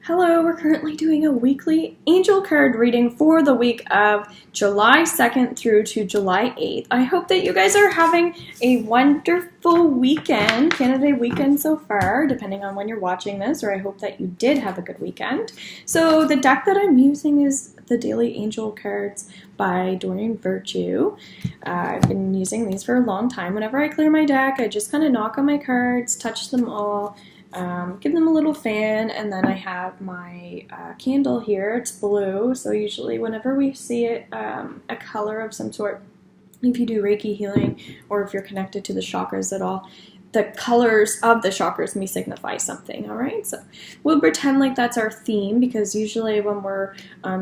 Hello, we're currently doing a weekly angel card reading for the week of July 2nd through to July 8th. I hope that you guys are having a wonderful weekend, Canada Day weekend so far, depending on when you're watching this, or I hope that you did have a good weekend. So the deck that I'm using is the Daily Angel Cards by Doreen Virtue. I've been using these for a long time. Whenever I clear my deck, I just kind of knock on my cards, touch them all, give them a little fan, and then I have my candle here. It's blue, so usually whenever we see it, a color of some sort, if you do Reiki healing or if you're connected to the chakras at all, the colors of the chakras may signify something, all right? So we'll pretend like that's our theme, because usually when we're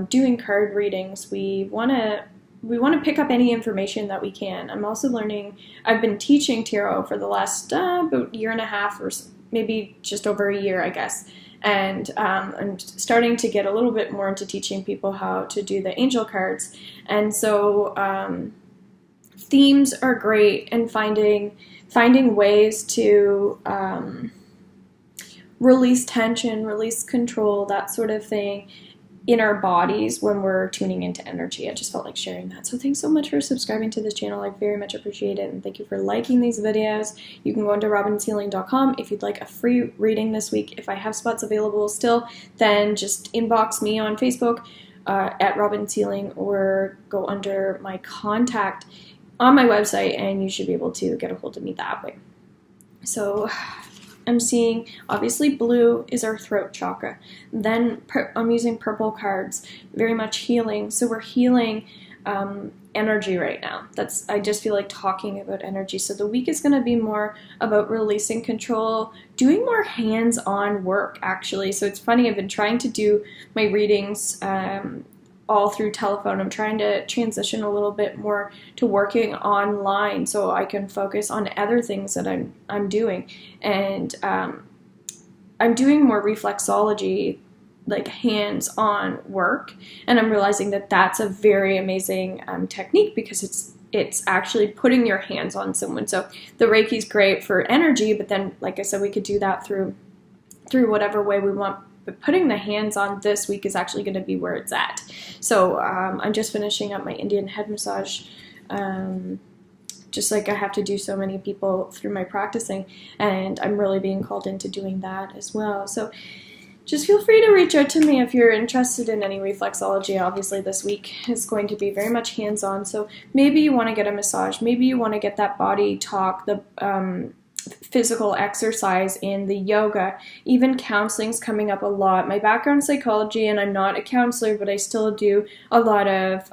doing card readings, we want to pick up any information that we can. I'm also learning, I've been teaching tarot for the last about year and a half, or maybe just over a year, I guess. And I'm starting to get a little bit more into teaching people how to do the angel cards. And so themes are great, and finding ways to release tension, release control, that sort of thing in our bodies when we're tuning into energy. I just felt like sharing that. So thanks so much for subscribing to this channel. I very much appreciate it, and thank you for liking these videos. You can go into robinshealing.com if you'd like a free reading this week. If I have spots available still, then just inbox me on Facebook at Robins Healing, or go under my contact on my website, and you should be able to get a hold of me that way. So I'm seeing, obviously, blue is our throat chakra. Then I'm using purple cards, very much healing. So we're healing energy right now. I just feel like talking about energy. So the week is going to be more about releasing control, doing more hands-on work, actually. So it's funny, I've been trying to do my readings all through telephone. I'm trying to transition a little bit more to working online so I can focus on other things that I'm doing. And I'm doing more reflexology, like hands-on work, and I'm realizing that that's a very amazing technique, because it's actually putting your hands on someone. So the Reiki's great for energy, but then, like I said, we could do that through whatever way we want. But putting the hands on this week is actually going to be where it's at. So I'm just finishing up my Indian head massage, just like I have to do so many people through my practicing, and I'm really being called into doing that as well. So just feel free to reach out to me if you're interested in any reflexology. Obviously this week is going to be very much hands-on, so maybe you want to get a massage, maybe you want to get that body talk, the physical exercise in the yoga. Even counseling's coming up a lot. My background's psychology, and I'm not a counselor, but I still do a lot of,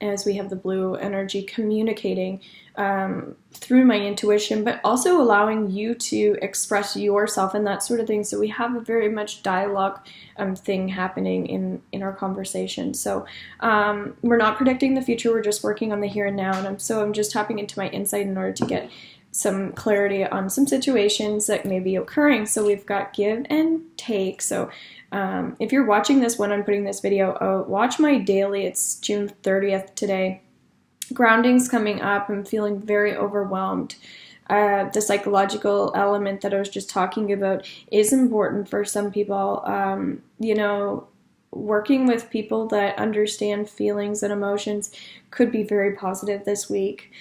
as we have the blue energy, communicating through my intuition, but also allowing you to express yourself and that sort of thing. So we have a very much dialogue thing happening in our conversation. So we're not predicting the future, we're just working on the here and now, and I'm just tapping into my insight in order to get some clarity on some situations that may be occurring. So we've got give and take. So if you're watching this when I'm putting this video out, watch my daily. It's June 30th today. Grounding's coming up. I'm feeling very overwhelmed. The psychological element that I was just talking about is important for some people. Working with people that understand feelings and emotions could be very positive this week.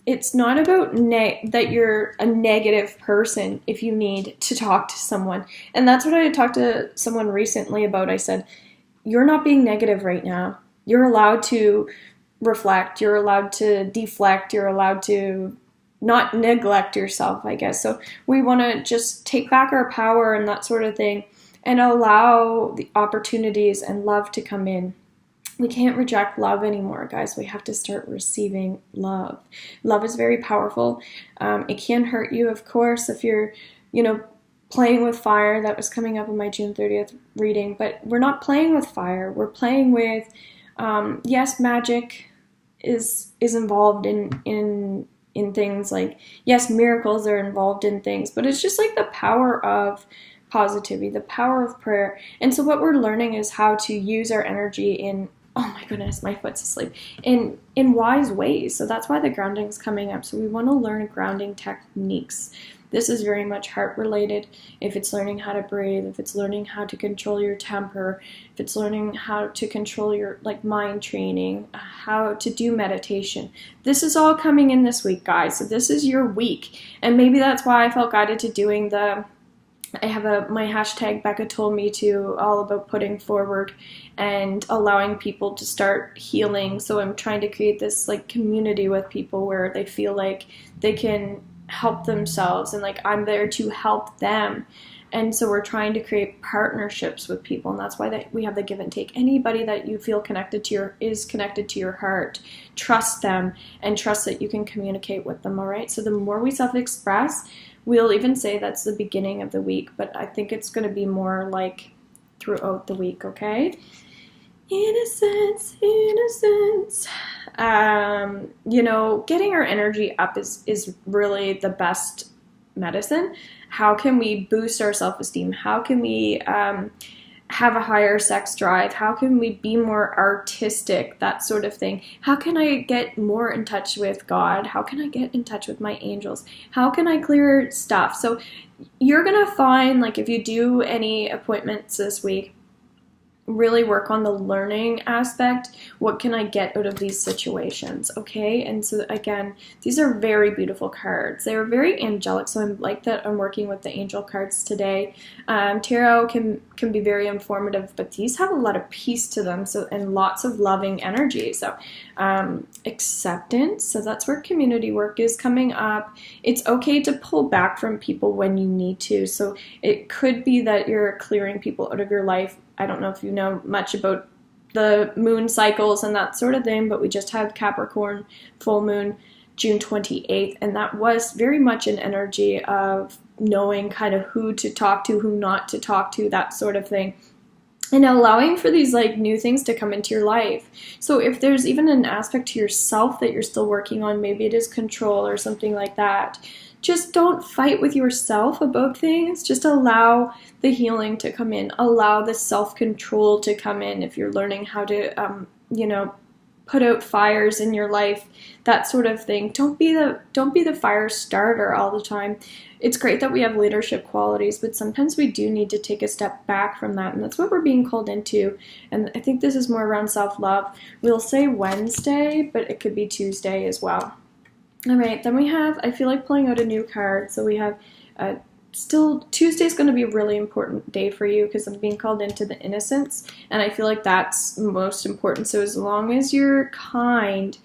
It's not about that you're a negative person if you need to talk to someone. And that's what I talked to someone recently about. I said, you're not being negative right now. You're allowed to reflect. You're allowed to deflect. You're allowed to not neglect yourself, I guess. So we want to just take back our power and that sort of thing, and allow the opportunities and love to come in. We can't reject love anymore, guys. We have to start receiving love. Love is very powerful. It can hurt you, of course, if you're, playing with fire. That was coming up in my June 30th reading, but we're not playing with fire. We're playing with, yes, magic is involved in things, like, yes, miracles are involved in things, but it's just like the power of positivity, the power of prayer. And so what we're learning is how to use our energy in, oh my goodness, my foot's asleep, in wise ways. So that's why the grounding is coming up. So we want to learn grounding techniques. This is very much heart related. If it's learning how to breathe, if it's learning how to control your temper, if it's learning how to control your like mind training, how to do meditation. This is all coming in this week, guys. So this is your week. And maybe that's why I felt guided to doing I have my hashtag Becca told me to, all about putting forward and allowing people to start healing. So I'm trying to create this like community with people where they feel like they can help themselves and like I'm there to help them. And so we're trying to create partnerships with people, and that's why we have the give and take. Anybody that you feel connected to is connected to your heart. Trust them and trust that you can communicate with them, all right? So the more we self-express, we'll even say that's the beginning of the week, but I think it's going to be more like throughout the week, okay? Innocence, innocence. You know, getting our energy up is really the best medicine. How can we boost our self-esteem? How can we have a higher sex drive? How can we be more artistic? That sort of thing. How can I get more in touch with God? How can I get in touch with my angels? How can I clear stuff? So you're going to find, like, if you do any appointments this week, really work on the learning aspect. What can I get out of these situations? Okay. And so again, these are very beautiful cards. They are very angelic. So I'm like that I'm working with the angel cards today. Tarot can be very informative, but these have a lot of peace to them. So, and lots of loving energy. So acceptance. So that's where community work is coming up. It's okay to pull back from people when you need to. So it could be that you're clearing people out of your life. I don't know if you know much about the moon cycles and that sort of thing, but we just had Capricorn full moon June 28th, and that was very much an energy of knowing kind of who to talk to, who not to talk to, that sort of thing. And allowing for these like new things to come into your life. So if there's even an aspect to yourself that you're still working on, maybe it is control or something like that, just don't fight with yourself about things. Just allow the healing to come in. Allow the self-control to come in if you're learning how to, put out fires in your life, that sort of thing. Don't be the fire starter all the time. It's great that we have leadership qualities, but sometimes we do need to take a step back from that, and that's what we're being called into. And I think this is more around self-love. We'll say Wednesday, but it could be Tuesday as well. All right, then we have, I feel like pulling out a new card. So we have still, Tuesday's going to be a really important day for you because I'm being called into the innocence, and I feel like that's most important. So as long as you're kind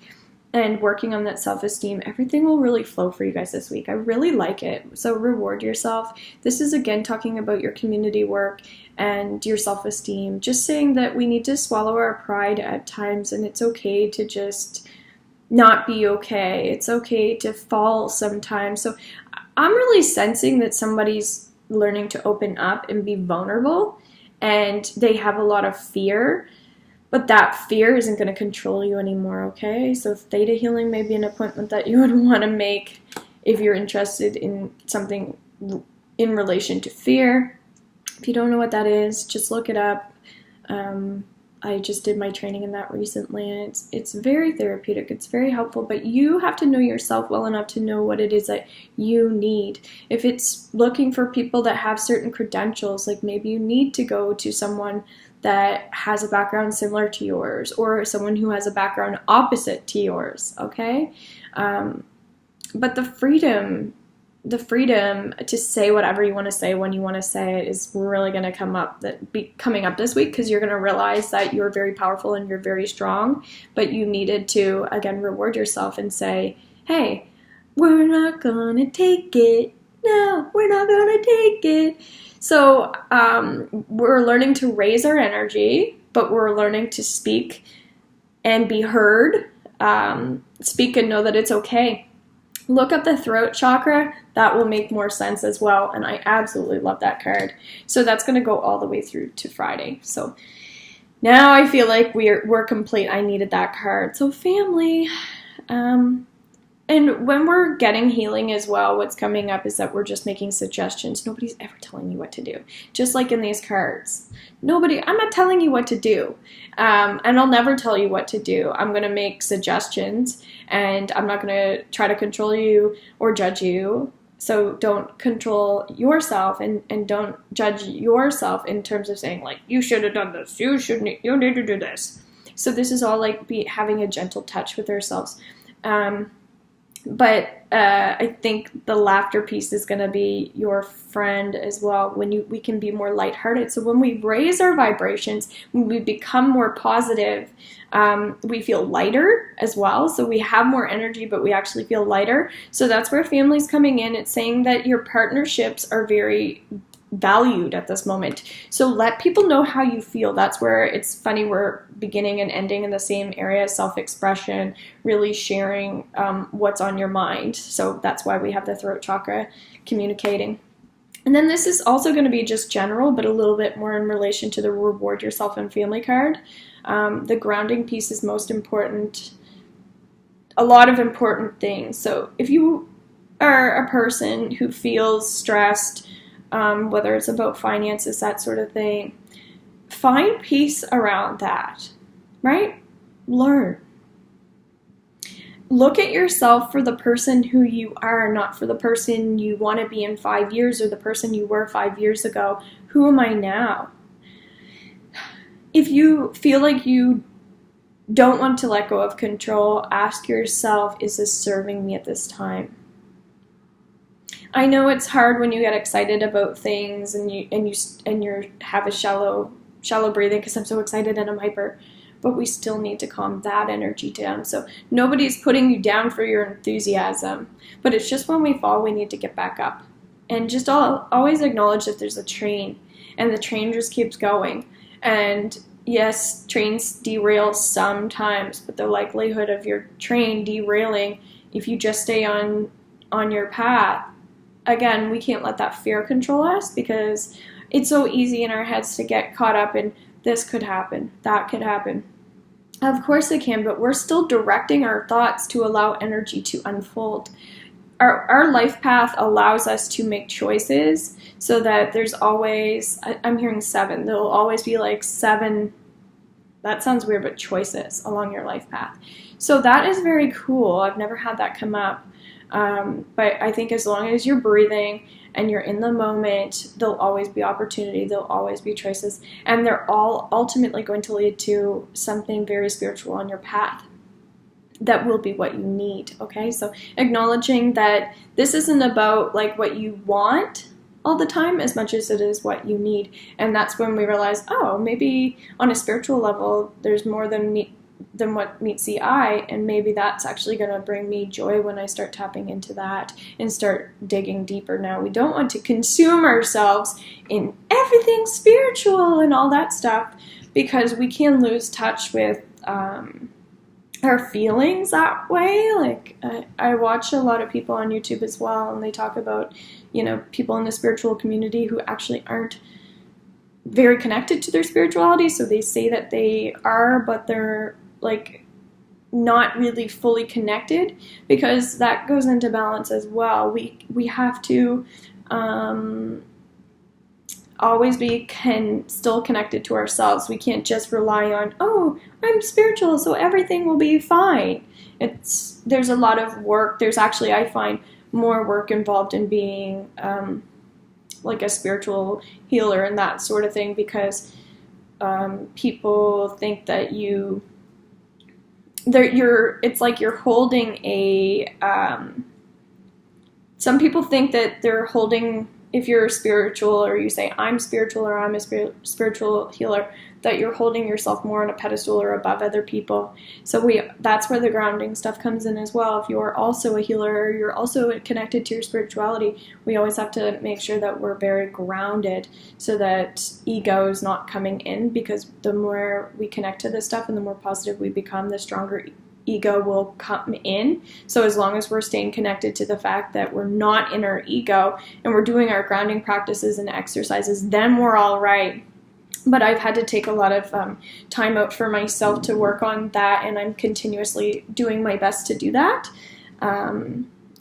and working on that self-esteem, everything will really flow for you guys this week. I really like it. So reward yourself. This is, again, talking about your community work and your self-esteem. Just saying that we need to swallow our pride at times, and it's okay to just not be okay. It's okay to fall sometimes. So I'm really sensing that somebody's learning to open up and be vulnerable, and they have a lot of fear, but that fear isn't going to control you anymore, okay? So theta healing may be an appointment that you would want to make if you're interested in something in relation to fear. If you don't know what that is, just look it up. I just did my training in that recently, and it's very therapeutic. It's very helpful, but you have to know yourself well enough to know what it is that you need. If it's looking for people that have certain credentials, like maybe you need to go to someone that has a background similar to yours, or someone who has a background opposite to yours, okay? But the freedom to say whatever you want to say when you want to say it is really going to be coming up this week, because you're going to realize that you're very powerful and you're very strong, but you needed to, again, reward yourself and say, hey, we're not going to take it. No, we're not going to take it. So we're learning to raise our energy, but we're learning to speak and be heard. Speak and know that it's okay. Look up the throat chakra. That will make more sense as well, and I absolutely love that card. So that's going to go all the way through to Friday. So now I feel like we're complete. I needed that card. So family, and when we're getting healing as well, what's coming up is that we're just making suggestions. Nobody's ever telling you what to do. Just like in these cards. I'm not telling you what to do. And I'll never tell you what to do. I'm going to make suggestions, and I'm not going to try to control you or judge you. So don't control yourself, and don't judge yourself in terms of saying like, you should have done this, you need to do this. So this is all like having a gentle touch with ourselves. But I think the laughter piece is going to be your friend as well. When we can be more lighthearted. So when we raise our vibrations, when we become more positive, we feel lighter as well. So we have more energy, but we actually feel lighter. So that's where family's coming in. It's saying that your partnerships are very valued at this moment. So let people know how you feel. That's where it's funny, we're beginning and ending in the same area, self-expression, really sharing what's on your mind. So that's why we have the throat chakra communicating. And then this is also going to be just general, but a little bit more in relation to the reward yourself and family card. The grounding piece is most important. A lot of important things. So if you are a person who feels stressed, whether it's about finances, that sort of thing, find peace around that, right? Learn. Look at yourself for the person who you are, not for the person you want to be in 5 years or the person you were 5 years ago. Who am I now? If you feel like you don't want to let go of control, ask yourself, is this serving me at this time? I know it's hard when you get excited about things and you have a shallow breathing because I'm so excited and I'm hyper, but we still need to calm that energy down. So nobody's putting you down for your enthusiasm, but it's just when we fall, we need to get back up. And just always acknowledge that there's a train and the train just keeps going. And yes, trains derail sometimes, but the likelihood of your train derailing, if you just stay on your path, again, we can't let that fear control us because it's so easy in our heads to get caught up in this could happen, that could happen. Of course it can, but we're still directing our thoughts to allow energy to unfold. Our life path allows us to make choices so that there's always, I'm hearing 7, there'll always be like 7, that sounds weird, but choices along your life path. So that is very cool. I've never had that come up. But I think as long as you're breathing and you're in the moment, there'll always be opportunity, there'll always be choices, and they're all ultimately going to lead to something very spiritual on your path that will be what you need, okay? So acknowledging that this isn't about like what you want all the time as much as it is what you need. And that's when we realize, oh, maybe on a spiritual level, there's more than what meets the eye, and maybe that's actually going to bring me joy when I start tapping into that and start digging deeper. Now, we don't want to consume ourselves in everything spiritual and all that stuff because we can lose touch with our feelings that way. Like I watch a lot of people on YouTube as well, and they talk about, people in the spiritual community who actually aren't very connected to their spirituality. So they say that they are, but they're like not really fully connected, because that goes into balance as well. We have to always be still connected to ourselves. We can't just rely on, oh, I'm spiritual, so everything will be fine. There's a lot of work. There's actually, I find, more work involved in being like a spiritual healer and that sort of thing, because people think that it's like you're holding a, some people think that they're holding, if you're spiritual or you say I'm spiritual or I'm a spiritual healer, that you're holding yourself more on a pedestal or above other people. So that's where the grounding stuff comes in as well. If you're also a healer or you're also connected to your spirituality, we always have to make sure that we're very grounded so that ego is not coming in, because the more we connect to this stuff and the more positive we become, the stronger ego will come in. So as long as we're staying connected to the fact that we're not in our ego and we're doing our grounding practices and exercises, then we're all right. But I've had to take a lot of time out for myself to work on that, and I'm continuously doing my best to do that,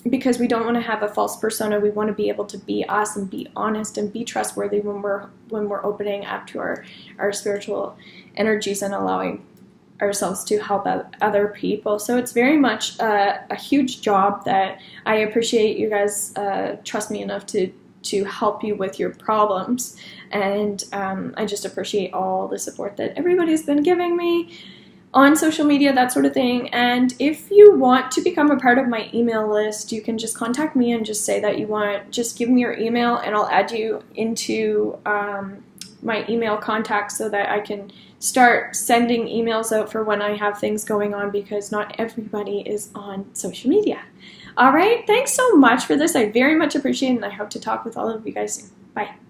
because we don't want to have a false persona. We want to be able to be us and be honest and be trustworthy when we're opening up to our spiritual energies and allowing ourselves to help other people. So it's very much a huge job that I appreciate you guys trust me enough to help you with your problems. And I just appreciate all the support that everybody's been giving me on social media, that sort of thing. And if you want to become a part of my email list, you can just contact me and just say that you want, just give me your email and I'll add you into my email contacts so that I can start sending emails out for when I have things going on, because not everybody is on social media. All right, thanks so much for this. I very much appreciate it, and I hope to talk with all of you guys soon. Bye.